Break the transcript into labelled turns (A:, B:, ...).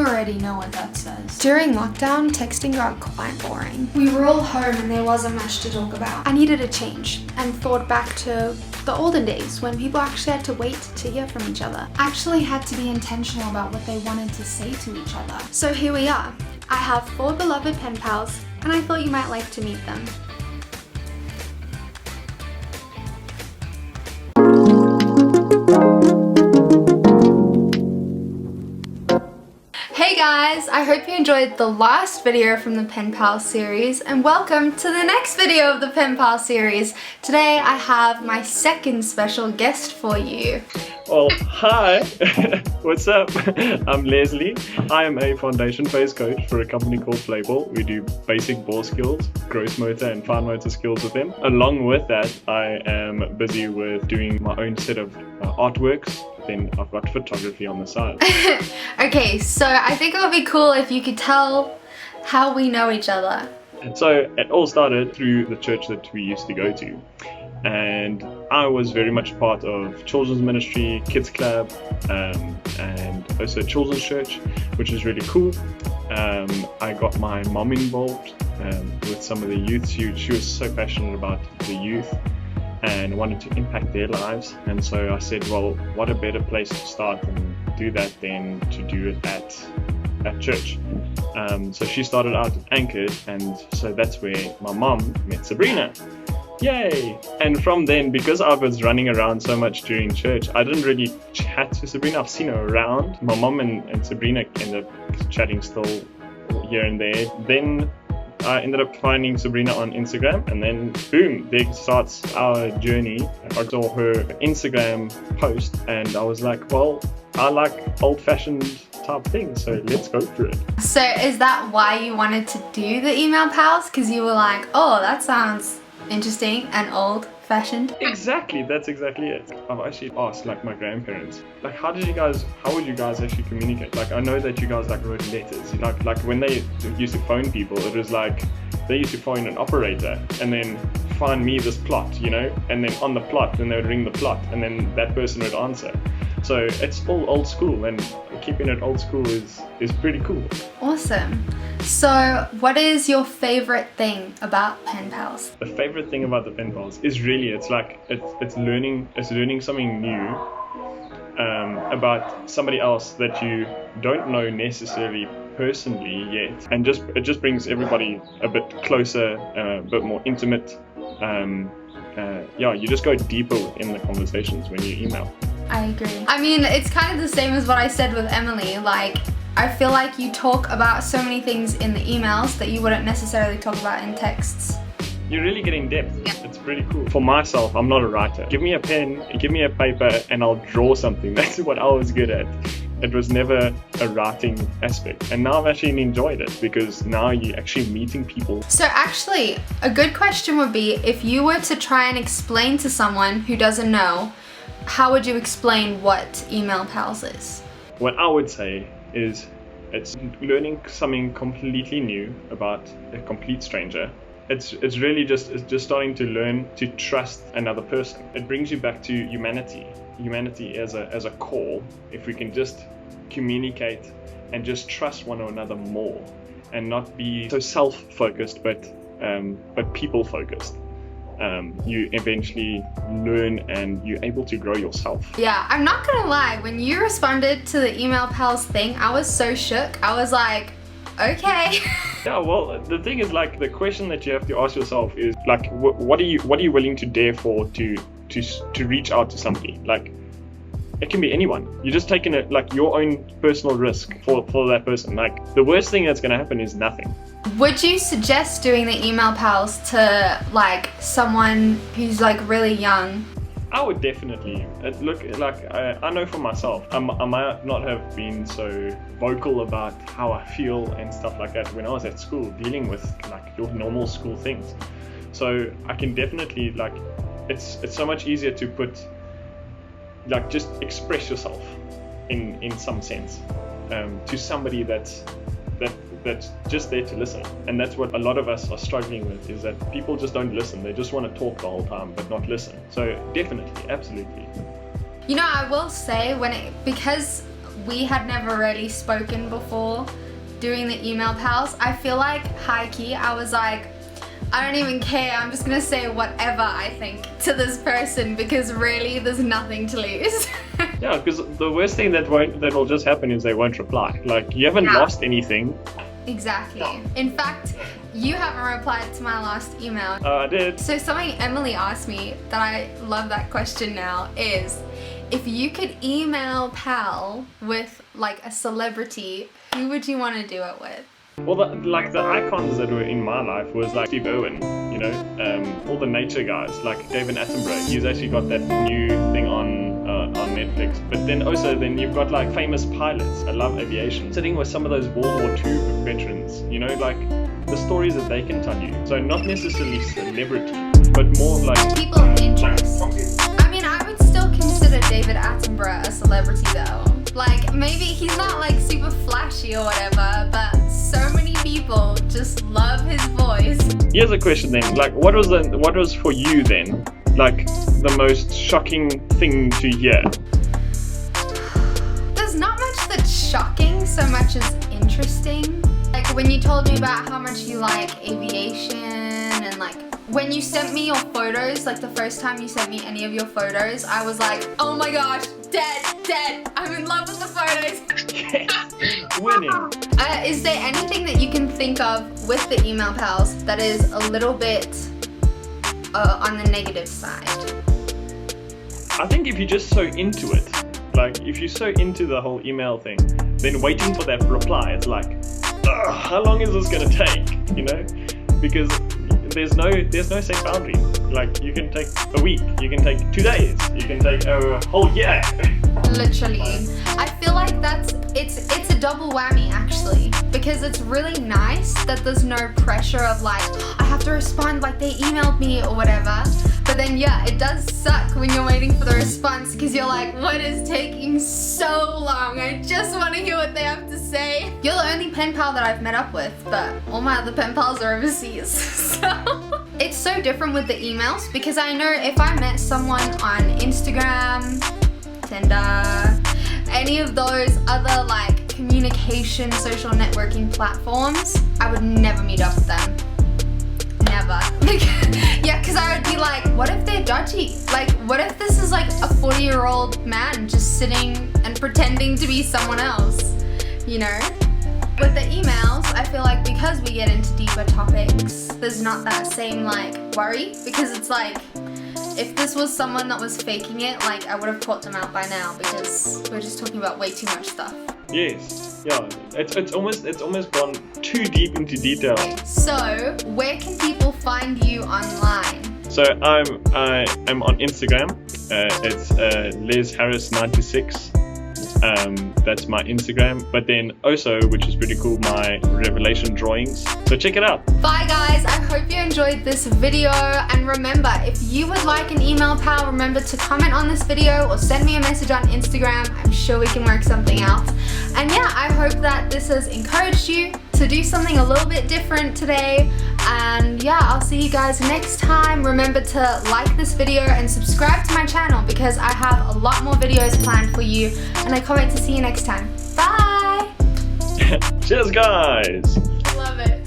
A: You already know what that says.
B: During lockdown, texting got quite boring.
A: We were all home and there wasn't much to talk about.
B: I needed a change and thought back to the olden days when people actually had to wait to hear from each other.
A: Actually had to be intentional about what they wanted to say to each other.
B: So here we are. I have 4 beloved pen pals and I thought you might like to meet them. Hey guys, I hope you enjoyed the last video from the Pen Pal series and welcome to the next video of the Pen Pal series. Today I have my second special guest for you.
C: Well, hi, what's up? I'm Leslie. I am a foundation phase coach for a company called Playball. We do basic ball skills, gross motor and fine motor skills with them. Along with that, I am busy with doing my own set of artworks. Then I've got photography on the side.
B: Okay, so I think it would be cool if you could tell how we know each other.
C: So it all started through the church that we used to go to. And I was very much part of children's ministry, kids club, and also children's church, which is really cool. I got my mom involved with some of the youth. She was so passionate about the youth and wanted to impact their lives. And so I said, well, what a better place to start and do that than to do it at church. So she started out at Enquiries, and so that's where my mom met Sabrina. Yay! And from then, because I was running around so much during church, I didn't really chat to Sabrina. I've seen her around. My mom and Sabrina ended up chatting still here and there. Then I ended up finding Sabrina on Instagram, and then boom, there starts our journey. I saw her Instagram post and I was like, well, I like old-fashioned type things, so let's go for it.
B: So is that why you wanted to do the email pals? Because you were like, oh, that sounds interesting and old-fashioned?
C: Exactly, that's exactly it. I've actually asked like my grandparents, like how would you guys actually communicate? Like I know that you guys like wrote letters, like when they used to phone people, it was like they used to phone an operator and then find me this plot, you know, and then on the plot, then they would ring the plot and then that person would answer. So it's all old school, and keeping it old school is pretty cool.
B: Awesome. So what is your favorite thing about pen pals?
C: The favorite thing about the pen pals is really it's learning something new about somebody else that you don't know necessarily personally yet, and it just brings everybody a bit closer, a bit more intimate. Yeah, you just go deeper in the conversations when you email.
B: I agree. I mean, it's kind of the same as what I said with Emily. Like, I feel like you talk about so many things in the emails that you wouldn't necessarily talk about in texts.
C: You really get in depth. It's pretty cool. For myself, I'm not a writer. Give me a pen, give me a paper, and I'll draw something. That's what I was good at. It was never a writing aspect. And now I've actually enjoyed it because now you're actually meeting people.
B: So actually, a good question would be, if you were to try and explain to someone who doesn't know, how would you explain what email pals is?
C: What I would say is it's learning something completely new about a complete stranger. It's really just starting to learn to trust another person. It brings you back to humanity as a core. If we can just communicate and just trust one another more and not be so self-focused but people-focused. You eventually learn and you're able to grow yourself.
B: Yeah, I'm not gonna lie, when you responded to the email pals thing, I was so shook. I was like, okay.
C: Yeah, well, the thing is, like, the question that you have to ask yourself is like, what are you willing to dare for to reach out to somebody? Like, it can be anyone. You're just taking it like your own personal risk for that person. Like, the worst thing that's gonna happen is nothing.
B: Would you suggest doing the email pals to like someone who's like really young?
C: I would definitely. Look, like I know for myself, I might not have been so vocal about how I feel and stuff like that when I was at school, dealing with like your normal school things. So I can definitely, like, it's so much easier to put, like, just express yourself in some sense to somebody that's just there to listen. And that's what a lot of us are struggling with, is that people just don't listen. They just want to talk the whole time but not listen. So definitely, absolutely.
B: You know, I will say, because we had never really spoken before doing the email pals, I feel like high-key I was like, I don't even care, I'm just gonna say whatever I think to this person because really there's nothing to lose.
C: Yeah, because the worst thing that will just happen is they won't reply. Like, you haven't lost anything.
B: Exactly. In fact, you haven't replied to my last email.
C: I did.
B: So something Emily asked me that I love that question now is, if you could email pal with like a celebrity, who would you want to do it with?
C: Well, the icons that were in my life was like Steve Irwin, you know, all the nature guys, like David Attenborough. He's actually got that new thing on Netflix. But then you've got like famous pilots. I love aviation. Sitting with some of those World War II veterans, you know, like the stories that they can tell you. So not necessarily celebrity, but more of like
B: people of interest. I mean, I would still consider David Attenborough a celebrity though. Like, maybe he's not like super flashy or whatever, but so many people just love his voice.
C: Here's a question then, like what was for you then, like the most shocking thing to hear?
B: There's not much that's shocking so much as interesting. Like when you told me about how much you like aviation and like when you sent me your photos, like the first time you sent me any of your photos, I was like, oh my gosh, dead, I'm in love with the photos.
C: Winning.
B: Is there anything that you can think of with the email pals that is a little bit on the negative side?
C: I think if you're just so into it, like if you're so into the whole email thing, then waiting for that reply, it's like, ugh, how long is this gonna take, you know? Because there's no safe boundary. Like you can take a week, you can take 2 days, you can take a whole year.
B: Literally. I feel like it's a double whammy actually, because it's really nice that there's no pressure of like, I have to respond like they emailed me or whatever. But then yeah, it does suck when you're waiting for the response because you're like, what is taking so long? I just want to hear what they have to say. You're the only pen pal that I've met up with, but all my other pen pals are overseas. So it's so different with the emails because I know if I met someone on Instagram, Tinder, any of those other like communication, social networking platforms, I would never meet up with them. Never. Yeah, because I would be like, what if they're dodgy? Like, what if this is like a 40-year-old man just sitting and pretending to be someone else, you know? With the emails, I feel like because we get into deeper topics, there's not that same like worry because it's like, if this was someone that was faking it, like I would have caught them out by now because we're just talking about way too much stuff.
C: Yes, yeah, it's almost gone too deep into detail.
B: So, where can people find you online?
C: So I'm on Instagram. It's LesHarris96. That's my Instagram. But then also, which is pretty cool, my Revelation drawings. So check it out.
B: Bye guys, I hope you enjoyed this video. And remember, if you would like an email pal, remember to comment on this video or send me a message on Instagram. I'm sure we can work something out. And yeah, I hope that this has encouraged you to do something a little bit different today. And yeah, I'll see you guys next time. Remember to like this video and subscribe to my channel because I have a lot more videos planned for you and I can't wait to see you next time. Bye!
C: Cheers guys!
B: Love it.